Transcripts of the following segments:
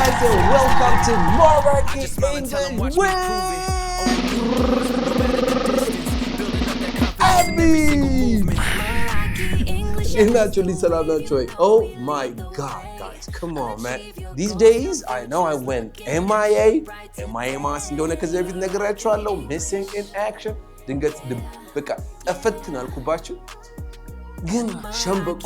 guys and welcome to Maraki English with Abby. Naturally, oh my God, guys, come on, man. These days, I know I went MIA mass because everything I try missing in action. Didn't get the book effective kubachu. ግን ሸምበቆ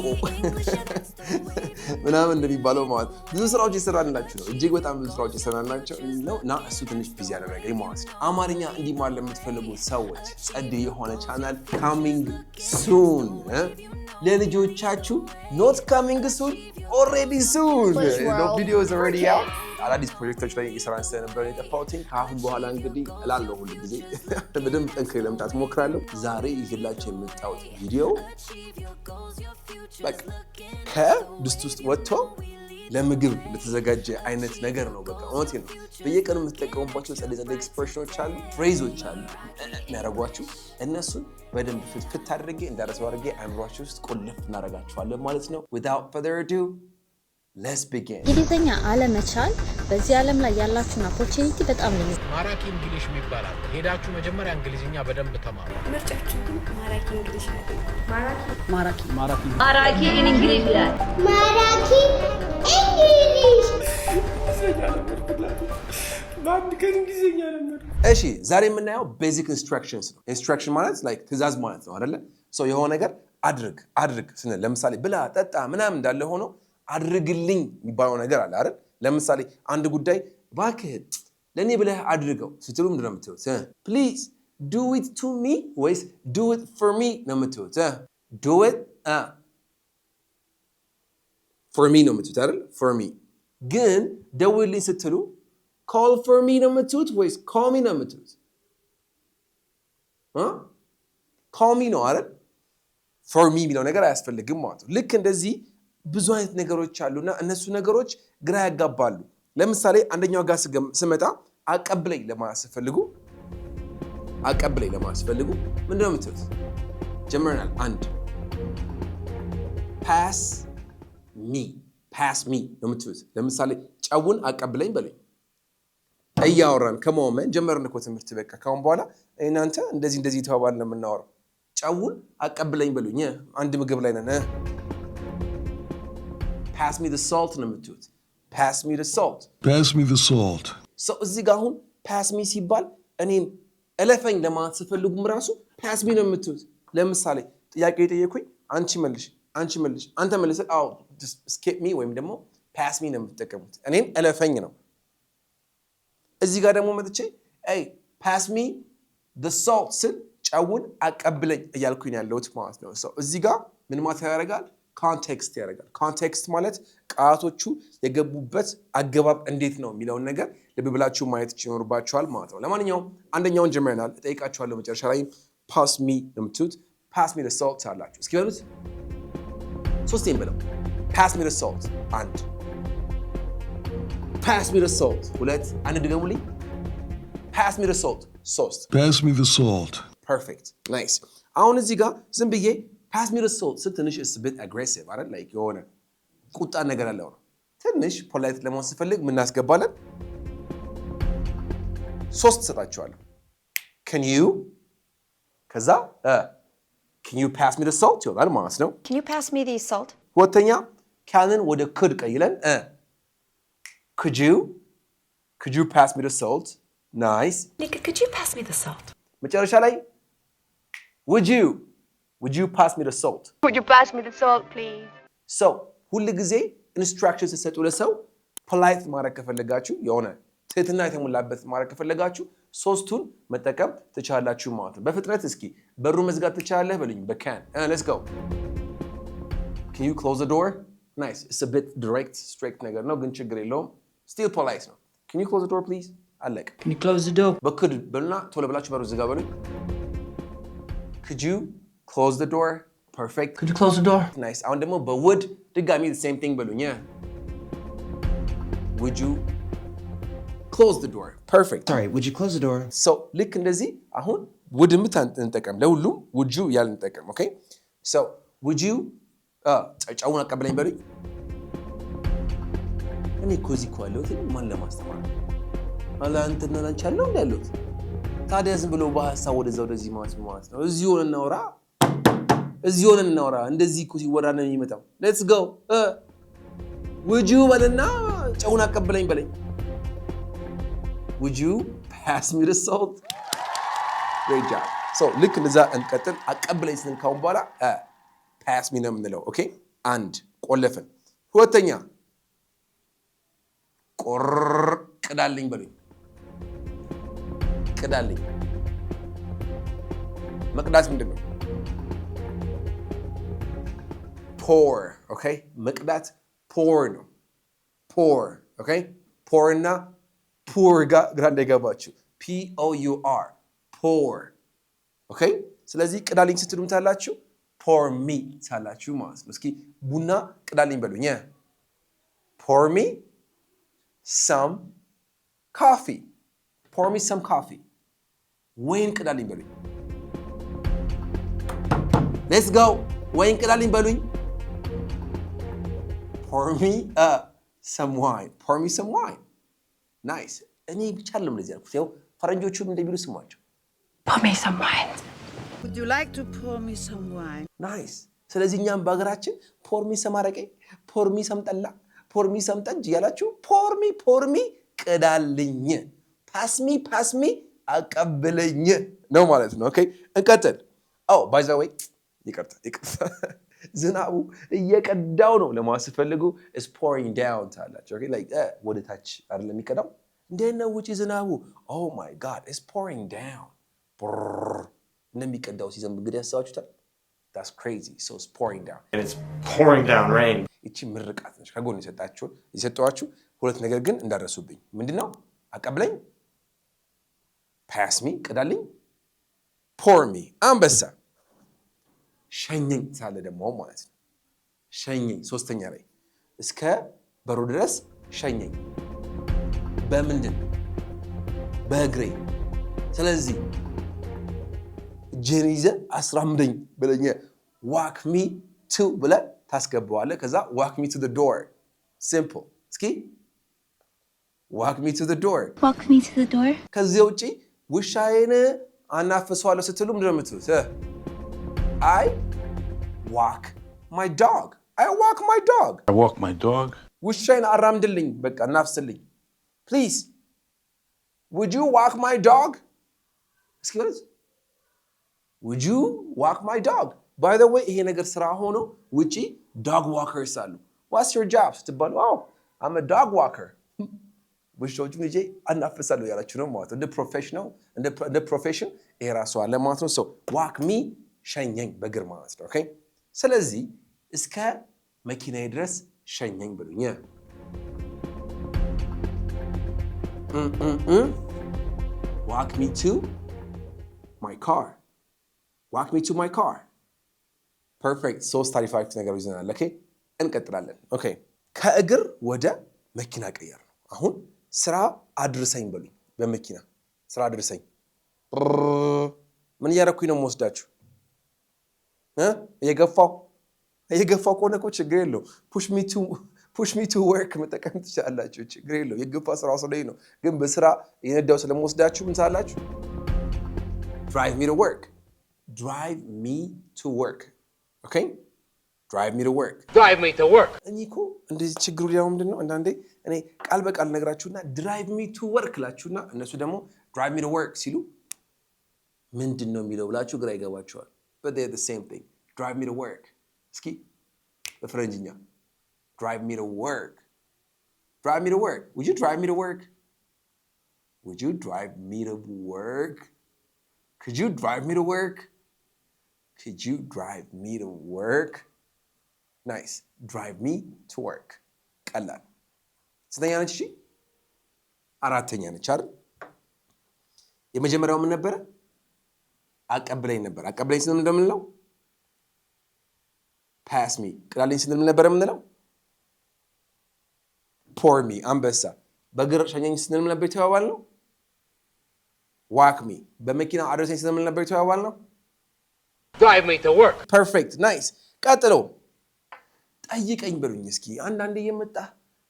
ምናምን እንደሚባለው ማለት ብዙ ስራዎች ይሰራልናችሁ ነው እጅግ በጣም ብዙ ስራዎች ይሰራልናችሁ ነው እና እሱ ትንሽ ቢዚ ያደረገኝ ማለት ነው አማርኛ እንዲማር ለምትፈልጉ ሰዎች ጸድ የሆነ ቻናል coming soon ለልጆቻችሁ not coming soon already soon the video is already out አዳዲስ ፕሮጀክቶች ላይ እየሰራን ስለነበር የጠፋሁትኝ ከአሁን በኋላ እንግዲህ እላለሁ ሁሉ ጊዜ በደንብ ጠንክሬ ለመምጣት ሞክራለሁ ዛሬ ይዤላችሁ የመጣሁት ቪዲዮ በቃ ከድስት ውስጥ ወጥቶ ለምግብ ለተዘጋጀ አይነት ነገር ነው በቃ እውነቴን ነው በየቀኑ የምትጠቀሙባቸው ጸደ ኤክስፕሬሽኖች አሉ ፍሬዞች አሉ እናረጓችሁ እነሱን በደንብ ፍትፍት አድርጌ እንዳረሰው አድርጌ አእምሯችሁ ውስጥ ቁልፍ እናረጋችኋለን ማለት ነው without further ado let's begin እንግሊዘኛ አለመቻል በዚህ ዓለም ላይ ያላችሁን ኦፖርቹኒቲ በጣም ነው ማራኪ እንግሊሽ የሚባላል ሄዳችሁ መጀመሪያ እንግሊዝኛ በደንብ ተማሩ ምርጫችሁ ማራኪ እንግሊሽ ነው ማራኪ እንግሊሽ ይላል ማራኪ እንግሊሽ ባንድ ከእንግሊዝኛ ነበር እሺ ዛሬ የምናየው ቤዚክ ኢንስትራክሽንስ ነው ኢንስትራክሽን ማለት ላይክ ትእዛዝ ማለት ነው አይደለ ሶ የሆነ ነገር አድርግ ስንል ለምሳሌ ብላ ጠጣ ምናምን እንዳለ ሆኖ አድርግልኝ የሚባለው ነገር አለ አይደል ለምሳሌ አንድ ጉዳይ ባክህ ለኔ ብለህ አድርገው ስትሉ ምንድነው የምትሉት please do it to me ወይስ do it for me ነው የምትሉት do it for me ነው የምትሉት አይደል for me ግን ደውልልኝ ስትሉ call for me ነው የምትሉት ወይስ call me ነው የምትሉት call me ነው አይደል for me የሚለው ነገር አያስፈልግም ማለት ነው ልክ እንደዚህ ብዙ አይነት ነገሮች አሉና እነሱ ነገሮች ግራ ያጋባሉ ለምሳሌ አንደኛው ጋር ስመጣ አቀብለኝ ለማስፈልጉ ምንድነው የምትሉት ጀመርናል አንድ pass me ነው የምትሉት ለምሳሌ ጨውን አቀብለኝ በለኝ እያወራን ከመሆን ጀመርን እኮ ትምህርት በቃ ካሁን በኋላ እናንተ እንደዚህ ተባባልን ነው የምናወራው ጨውን አቀብለኝ በሉኝ አንድ ምግብ ላይ ነን pass me the salt ነው የምትሉት pass me the salt so እዚህ ጋር አሁን pass me ሲባል እኔም እለፈኝ ለማለት ስፈልጉም ራሱ pass me ነው የምትሉት ለምሳሌ ጥያቄ የጠየኩኝ አንቺ መልሽ አንተ መልስ አው just skip me ወይም ደግሞ pass me ነው የምትጠቀሙት እኔም እለፈኝ ነው እዚህ ጋር ደግሞ መጥቼ hey pass me the salt ስል ጨውን አቀብለኝ እያልኩኝ ያለሁት ማለት ነው so እዚህ ጋር ምን ማለት ያደርጋል ኮንቴክስት ያደርጋል ኮንቴክስት ማለት ቃላቶቹ የገቡበት አገባብ እንዴት ነው የሚለውን ነገር ልብ ብላችሁ ማየት ይኖርባችኋል ማለት ነው ለማንኛውም አንደኛውን ጀምረናል እጠይቃችኋለሁ መጨረሻ ላይ pass me ነው የምትሉት pass me the salt አላችሁ እስኪ በሉት ሶስቴን በለው pass me the salt አንድ pass me the salt ሁለት አንድ ድገሙልኝ pass me the salt ሶስት pass me the salt perfect nice አሁን እዚህ ጋር ዝም ብዬ pass me the salt ትንሽ is a bit aggressive አይደል like የሆነ ቁጣ ነገር አለው ትንሽ ፖላይት ለመሆን ስፈልግ ምን እናስገባለን ሶስት ሰጣችኋለሁ can you ከዛ can you pass me the salt ይላል ማለት ነው can you pass me the salt ሁለተኛ canን ወደ could ቀይለን could you pass me the salt nice could you pass me the salt መጨረሻ ላይ would you pass me the salt would you pass me the salt please so ሁሉ ጊዜ ኢንስትራክሽን ሲሰጡ ለሰው ፖላይት ማድረግ ከፈለጋችሁ የሆነ ትህትና የተሞላበት ማድረግ ከፈለጋችሁ ሶስቱን መጠቀም ትችላላችሁ ማለት ነው በፍጥነት እስኪ በሩ መዝጋት ትችላለህ በሉኝ በcan let's go can you close the door nice it's a bit direct strict ነገር ነው ግን ችግር የለውም still polite ነው can you close the door please አለቀ can you close the door በኩድ በልና ቶሎ ብላችሁ በሩ ዝጋ በሉኝ could you close the door perfect could you close the door nice አሁን ደግሞ በwould ድጋሚ the same thing በሉኝ would you close the door perfect sorry would you close the door so ልክ እንደዚህ አሁን would እንጠቀም ለሁሉም would you ያልን እንጠቀም okay so would you ጨውን አቀበለኝ በሉኝ እኔ እኮ እዚህ እኮ ያለሁት ማን ለማስተማር አላንተና ላንቺ ያለው እንደ ያለሁት ታዲያ ዝም ብሎ በሐሳብ ወደዚህ ማለት ነው እዚህ ሆነን እናውራ እንደዚህ እኮ ሲወራ ነው የሚመጣው ሌትስ ጎ would you በልና ጨውን አቀብለኝ በለኝ would you pass me the salt great job so ልክ እንደዛ እንቀጥል አቀብለኝ ስንል ካሁን በኋላ pass me ነው የምንለው ኦኬ አንድ ቆለፍን ሁለተኛ ቅዳልኝ በሉኝ ቅዳልኝ መቅዳት ምንድን ነው pour okay መቅዳት pour ነው pour okay pour እና pour ግራ እንዳይገባችሁ pour pour okay ስለዚህ ቅዳልኝ ስትሉም ታላችሁ pour me ታላችሁ ማለት ነው እስኪ ቡና ቅዳልኝ በሉኝ pour me some coffee pour me some coffee ወይን ቅዳልኝ በሉኝ let's go ወይን ቅዳልኝ በሉኝ pour me some wine pour me some wine nice እኔ ብቻ አይደለም እንደዚህ ያልኩት ያው ፈረንጆቹም እንደሚሉ ስሟቸው Pour me some wine. Would you like to pour me some wine? nice ስለዚህ እኛም በአገራችን pour me some አረቄ pour me some ጠላ pour me some ጠጅ ያላችሁ pour me ቅዳልኝ pass me አቀብለኝ ነው ማለት ነው ኦኬ እንቀጥል by the way ይቅርታ ዝናቡ እየቀዳው ነው ለማስፈልጉ is pouring down ታላችሁ ኦኬ like ወደ ታች አይደለም የሚቀዳው እንደነው ውጪ ዝናቡ oh my god it's pouring down እንደሚቀዳው ሲዘንብ እንግዲህ ያሳዋችሁታል that's crazy so it's pouring down and it's pouring down rain እቺ ምርቃት ነች ከጎን የሰጣችሁ ሁለት ነገር ግን እንዳረሱብኝ ምንድነው አቀብለኝ pass me ቅዳልኝ pour me አንበሳ ሸኘኝ ሳለ ደግሞ ማለት ነው ሸኘኝ ሶስተኛ ላይ እስከ በሩ ድረስ ሸኘኝ በምንድን በእግሬ ስለዚህ ጀሪዘ 15 ብለኝ walk me to ብለ ታስገባዋለህ ከዛ walk me to the door simple እስኪ walk me to the door walk me to the door ከዚህ ውጪ ውሻዬን አናፍሰዋለሁ ስትሉ ምንድን ነው የምትሉት I walk my dog I walk my dog ውሻዬን አራምድልኝ በቃ እናፍስልኝ please would you walk my dog እስኪ በለስ would you walk my dog by the way ይሄ ነገር ስራ ሆኖ ውጪ dog walkers አሉ what's your job ስትባሉ I'm a dog walker ውሾቹን ልጄ አናፍሳለሁ ያላችሁ ነው ማለት እንደ ፕሮፌሽን ይሄ ራሱ አለ ማለት ነው so walk me ሸኘኝ በእግር ማለት ነው ኦኬ ስለዚህ እስከ መኪናዬ ድረስ ሸኘኝ ብሉኝ walk me to my car perfect ሶስት ታሪፋችሁ ነገሮች ይዘናል ኦኬ እንቀጥላለን ኦኬ ከእግር ወደ መኪና ቀየር ነው አሁን ስራ አድርሰኝ በሉኝ በመኪና ስራ አድርሰኝ ምን ያረኩኝ ነው የምወስዳችሁ የገፋው ከሆነ እኮ ችግር የለው push me to work መጠቀም ትችላላችሁ ችግር የለው የገፋ ስራ ስለይ ነው ግን በስራ የነዳው ስለምወስዳችሁ ምን ታላችሁ drive me to work okay drive me to work እኔኮ እንደዚህ ችግሩ ሊያው ምንድነው አንዳንዴ እኔ ቃል በቃል ነግራችሁና drive me to work ላችሁና እነሱ ደግሞ drive me to work ሲሉ ምንድነው የሚለው ብላችሁ ግራ ይገባችኋል but they're the same thing drive me to work እስኪ በፍረንጅኛ drive me to work would you drive me to work could you drive me to work nice drive me to work ቀላል ስተኛ ነች እሺ አራተኛ ነች አይደል የመጀመሪያው ምን ነበር አቀብለኝ ስንል እንደምንለው pass me ቅዳልኝ ስንል ምን ነበር የምንለው pour me አንበሳ በእግር ሸኘኝ ስንል ምን ነበር የተባባልነው walk me በመኪና አድርሰኝ ስንል ምን ነበር የተባባልነው drive me to work perfect nice ቀጥሎ ጠይቀኝ በሉኝ እስኪ አንዳንዴ የመጣ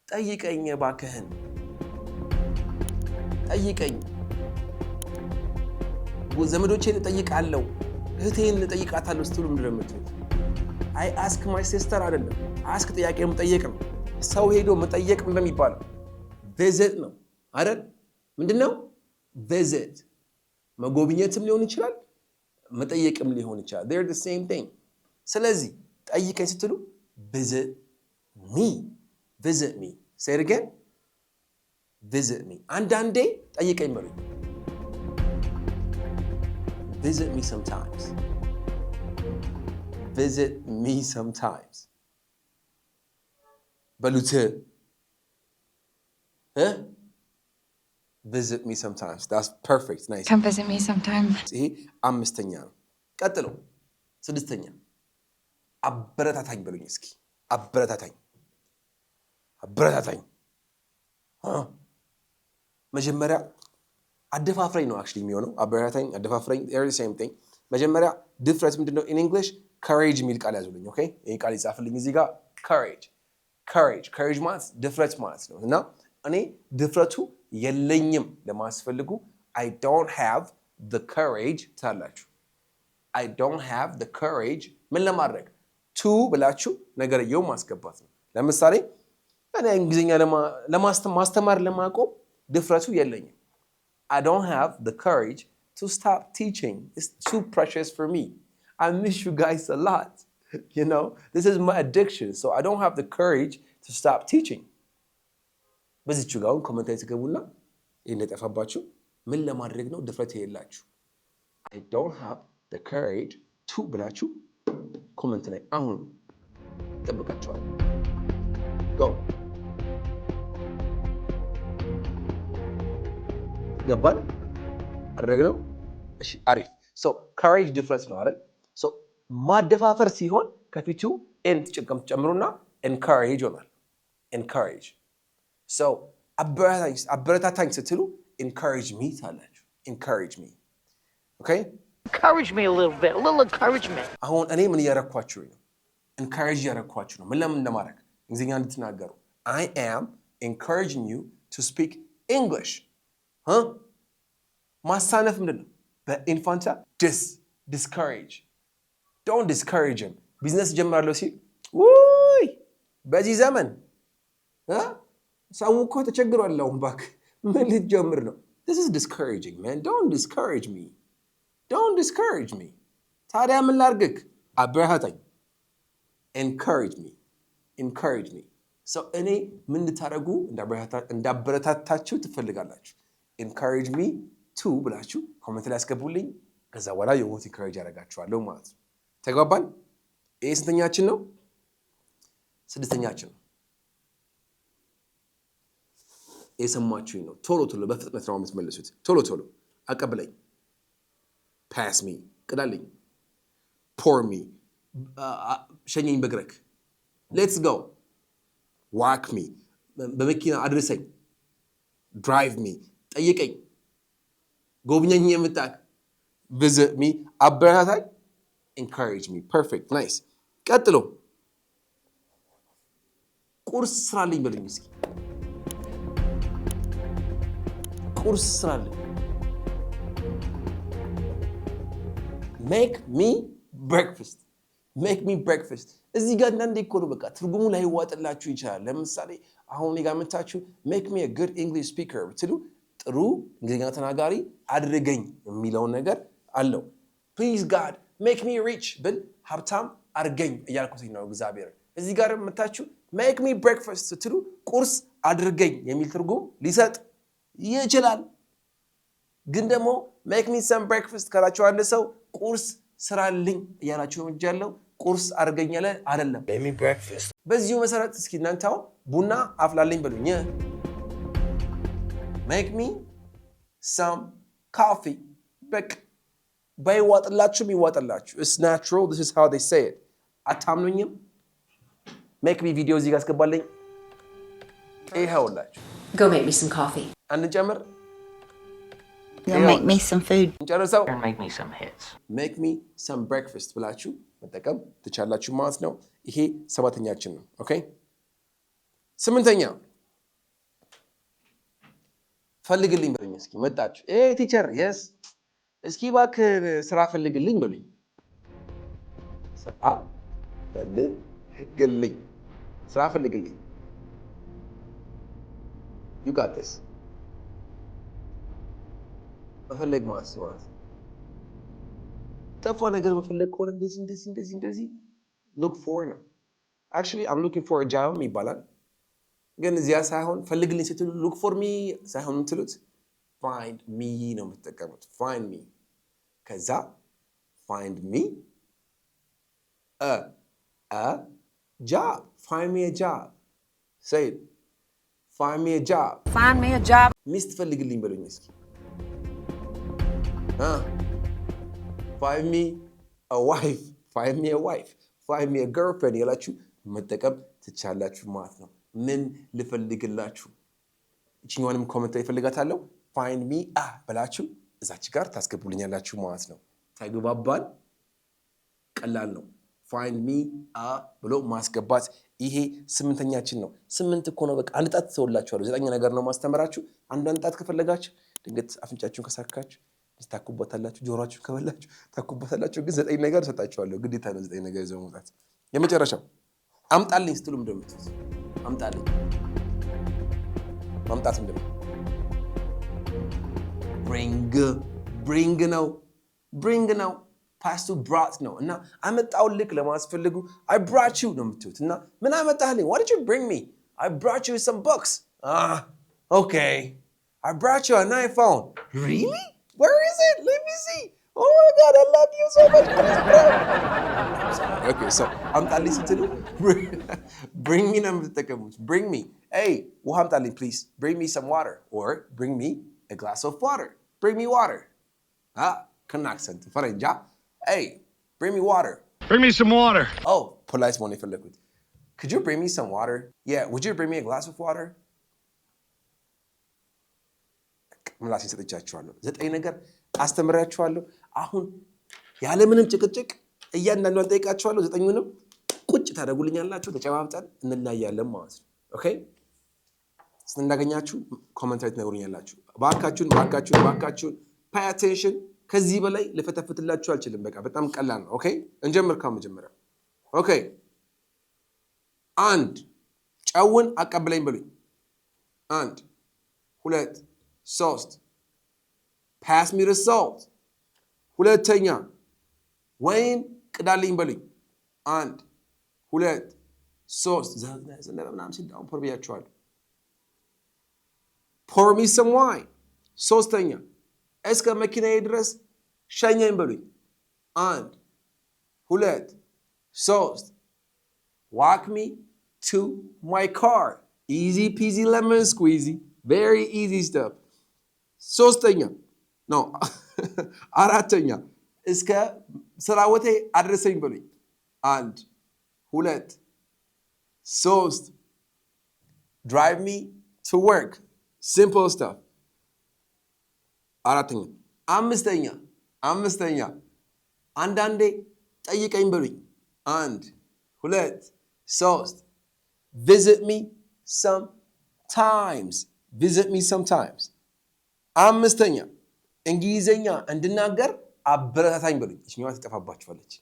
ጠይቀኝ እባክህን ጠይቀኝ ዘመዶቼን እጠይቃለሁ እህቴን እጠይቃታለሁ ስትሉ ምንድነው የምትሉት? አይ አስክ ማይ ሲስተር አይደለም። አስክ ጥያቄ መጠየቅ ነው። ሰው ሄዶ መጠየቅ እንደሚባለው ቪዚት ነው አይደል? ምንድነው ቪዚት? መጎብኘትም ሊሆን ይችላል መጠየቅም ሊሆን ይችላል። they're the same thing። ስለዚህ ጠይቀኝ ስትሉ visit me visit me say it again visit me አንዳንዴ ጠይቀኝ በሉኝ visit me sometimes visit me sometimes በሉት visit me sometimes that's perfect nice Come visit me sometime. ይሄ አምስተኛ ነው ቀጥሎ ስድስተኛ አበረታታኝ በሉኝ እስኪ አበረታታኝ መጀመሪያ አደፋፍረኝ ነው actually የሚሆነው አበረታታኝ አደፋፍረኝ they're the same thing መጀመሪያ ድፍረት ምንድነው in English courage የሚል ቃል ያዙልኝ ኦኬ ይሄ ቃል ይጻፍልኝ እዚህ ጋር courage ማለት ድፍረት ማለት ነው እና እኔ ድፍረቱ የለኝም ለማስፈልጉ I don't have the courage ታላችሁ I don't have the courage ምን ለማድረግ to ብላችሁ ነገርየው ማስገባት ነው ለምሳሌ እኔ እንግሊዝኛ ማስተማር ለማቆም ድፍረቱ የለኝም I don't have the courage to stop teaching it's too precious for me I miss you guys a lot you know this is my addiction so I don't have the courage to stop teaching በዚህቹ ጋር ኮሜንት ላይ ተገቡና እንደጠፋባችሁ ምን ለማድረግ ነው ድፍረት የሌላችሁ I don't have the courage to ብላችሁ ኮሜንት ላይ አሁን ተጠብቃችኋል go ገባን አድርገው እሺ አሪፍ so courage ድፍረት ነው አይደል so ማደፋፈር ሲሆን ከፊቱ n ጨምሩና encourage ይሆናል encourage so አበረታታኝ ስትሉ encourage me ታላችሁ encourage me okay encourage me a little encouragement አሁን እኔ ምን ያረኳችሁ ነው encourage ያረኳችሁ ነው ምን ለምን እንደማረክ እንግሊዝኛ እንድትናገሩ I am encouraging you to speak English ማሳነፍ ምንድነው በኢንፋንታ discourage don't discourage him ቢዝነስ ጀምራለሁ ሲል ውይ በዚህ ዘመን ሰው እኮ ተቸግሯል አሁን ባክ ምን ልትጀምር ነው this is discouraging man don't discourage me ታዲያ ምን ላድርግ አበረታታኝ encourage me so እኔ ምን እንድታደርጉ እንዳበረታታችሁ ትፈልጋላችሁ encourage me to ብላችሁ ኮሜንት ላይ አስገቡልኝ ከዛ በኋላ የሆነ encourage ያደርጋችኋለሁ ማለት ነው ተግባባን ይሄ ስንተኛችን ነው ስድስተኛችን ነው የሰማችሁኝ ነው ቶሎ በፍጥነት ነው የምትመልሱት ቶሎ አቀብለኝ pass me ቅዳልኝ pour me ሸኘኝ በግረክ let's go walk me በመኪና አድርሰኝ drive me ጠይቀኝ ጎብኘኝ የምታክ visit me አበረታታኝ encourage me perfect nice ቀጥሎ ቁርስ ስራልኝ በሉኝ እስኪ ቁርስ ስራልኝ make me breakfast እዚህ ጋር አንዳንዴ እኮ ነው በቃ ትርጉሙ ላይ ይዋጥላችሁ ይችላል ለምሳሌ አሁን እኔ ጋር መጣችሁ make me a good English speaker ብትሉ ጥሩ እንግሊዝኛ ተናጋሪ አድርገኝ የሚለው ነገር አለው please God make me rich ብል ሀብታም አድርገኝ እያልኩት ነው እግዚአብሔር እዚህ ጋር መጣችሁ make me breakfast ስትሉ ቁርስ አድርገኝ የሚል ትርጉም ሊሰጥ ይችላል ግን ደግሞ make me some breakfast ካላችሁ አንድ ሰው ቁርስ ስራልኝ እያላችሁ ነው እንጃለው ቁርስ አድርገኝ ያለ አይደለም make me breakfast በዚሁ መሰረት እስኪ እናንተው ቡና አፍላልኝ በሉኝ make me some coffee በቃ ባይዋጥላችሁ it's natural this is how they say it አታምኑኝም make me video እዚህ ጋር አስገባልኝ ይሄውላችሁ go make me some coffee አንጨምር make me some food እንጨርሰው make me some hits make me some breakfast ብላችሁ መጠቀም ትችላላችሁ ማለት ነው ይሄ ሰባተኛችን ነው ኦኬ ስምንተኛ ፈልግልኝ በሉኝ እስኪ መጣችሁ ቲቸር yes እስኪ እባክህ ስራ ፈልግልኝ በሉኝ ስራ ፈልግልኝ you got this መፈለግ ማለት ጠፋ ነገር መፈለግ ከሆነ እንደዚህ look for ነው actually I'm looking for a job ይባላል ግን እዚያ ሳይሆን ፈልግልኝ ስትሉ look for me ሳይሆን የምትሉት find me ነው የምትጠቀሙት find me ከዛ find me a job find me a job say it find me a job ሚስት ፈልግልኝ በሉኝ እስኪ find me a wife find me a wife find me a girlfriend ያላችሁ መጠቀም ትችላላችሁ ማለት ነው ምን ልፈልግላችሁ እቺኛውንም ኮሜንት ላይ ፈልጋታለሁ find me ብላችሁ እዛች ጋር ታስገቡልኛላችሁ ማለት ነው ታይግባባል ቀላል ነው find me ብሎ ማስገባት ይሄ ስምንተኛችን ነው ስምንት እኮ ነው በቃ አንድ ጣት ተወላችኋለሁ ዘጠኝ ነገር ነው ማስተምራችሁ አንድ ጣት ከፈለጋችሁ ድንገት አፍንጫችሁን ከሳካችሁ ታኩበታላችሁ ጆሮአችሁን ከበላችሁ ታኩበታላችሁ ግን ዘጠኝ ነገር ሰጣችኋለሁ ግዴታ ነው ዘጠኝ ነገር ይዘው መውጣት የመጨረሻው አምጣልኝ ስትሉ እንደምትሉት አምጣልኝ ማምጣት እንደምን bring ነው past brought ነው እና አመጣውልክ ለማስፈልጉ I brought you ነው የምትሉት እና ምን አመጣልኝ what did you bring me I brought you some books okay I brought you an iPhone really where is it let me see oh my god I love you so much okay so አምጣልኝ ስትሉ bring me ነው የምትጠቀሙት bring me hey ውሃ አምጣልኝ please bring me some water or bring me a glass of water bring me water ከናክሰንት ፈረንጃ hey bring me water Bring me some water. oh polite one የፈለኩት could you bring me some water yeah would you bring me a glass of water ምላስ ይሰጥቻችኋለሁ ዘጠኝ ነገር አስተምራችኋለሁ አሁን ያለ ምንም ጭቅጭቅ እያንዳንዱን ጠይቃችኋለሁ ዘጠኙንም ቁጭ ታደርጉልኛላችሁ ተጨባብጠን እንላያለን ማለት ነው ኦኬ ስንዳገኛችሁ ኮሜንት ላይ ትነግሩኛላችሁ ባካችሁን pay attention ከዚህ በላይ ለፈተፍትላችሁ አልችልም በቃ በጣም ቀላል ነው ኦኬ እንጀምር ከመጀመሪያ ኦኬ አንድ ጫውን አቀበለኝ በሉኝ አንድ ሁለት ሶስት pass me the salt ሁለተኛ ወይን ቅዳልኝ በሉኝ አንድ ሁለት ሶስት ዘነበናም ሲዳው ፖርቢያችኋል pour me some wine ሶስተኛ እስከ መኪናዬ ድረስ ሸኘኝ በሉኝ አንድ ሁለት ሶስት walk me to my car easy peasy lemon squeezy very easy stuff ሶስተኛ ነው አራተኛ እስከ ስራዎቴ አድርሰኝ በሉኝ አንድ ሁለት ሶስት drive me to work simple stuff አራተኛ አምስተኛ አንዳንዴ ጠይቀኝ በሉኝ አንድ ሁለት ሶስት visit me sometimes አምስተኛ እንግሊዘኛ እንድናገር አበረታታኝ በሉኝ እቺኛዋ ትጠፋባችኋለች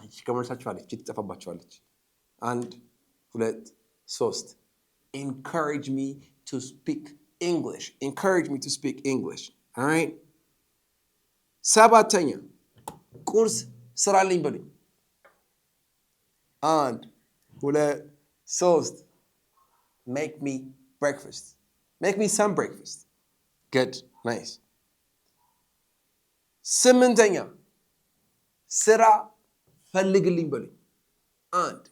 እቺ ከመርሳችኋለች እቺ ትጠፋባችኋለች አንድ ሁለት ሶስት encourage me to speak English all right ሰባተኛ ቁርስ ስራልኝ በሉኝ አንድ ሁለት ሶስት make me some breakfast good nice ስምንተኛ ስራ ፈልግልኝ በሉኝ አንድ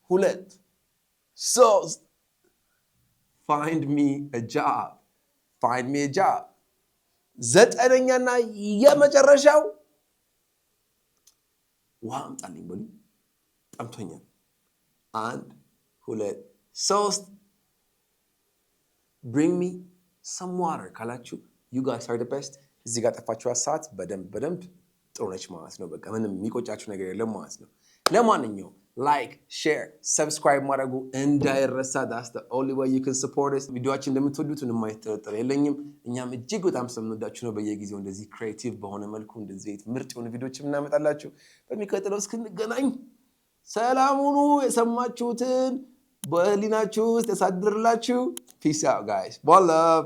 ሁለት ሶስት find me a job ዘጠነኛና የመጨረሻው ውሃ አምጣልኝ በሉኝ ጠምቶኛል አንድ ሁለት ሶስት bring me some water ካላችሁ you guys are the best እዚህ ጋር ጠፋችሁ ሰዓት በደንብ ጥሩ ነች ማለት ነው በቃ ምንም የሚቆጫችሁ ነገር የለም ማለት ነው ለማንኛውም like, share, subscribe ማድረጉ እንዳይረሳ. That's the only way you can support us. ቪዲዮአችን እንደምትወዱት የማይጠረጠር የለኝም. እኛም እጅግ በጣም ስለምንወዳችሁ ነው በየጊዜው እንደዚህ ክሬቲቭ በሆነ መልኩ እንደዚህ ምርጥ የሆኑ ቪዲዮዎችን እናመጣላችሁ. በሚቀጥለው እስክንገናኝ ሰላም ሁኑ. የሰማችሁትን በህሊናችሁ ውስጥ ያሳድርላችሁ. Peace out guys. Bye love.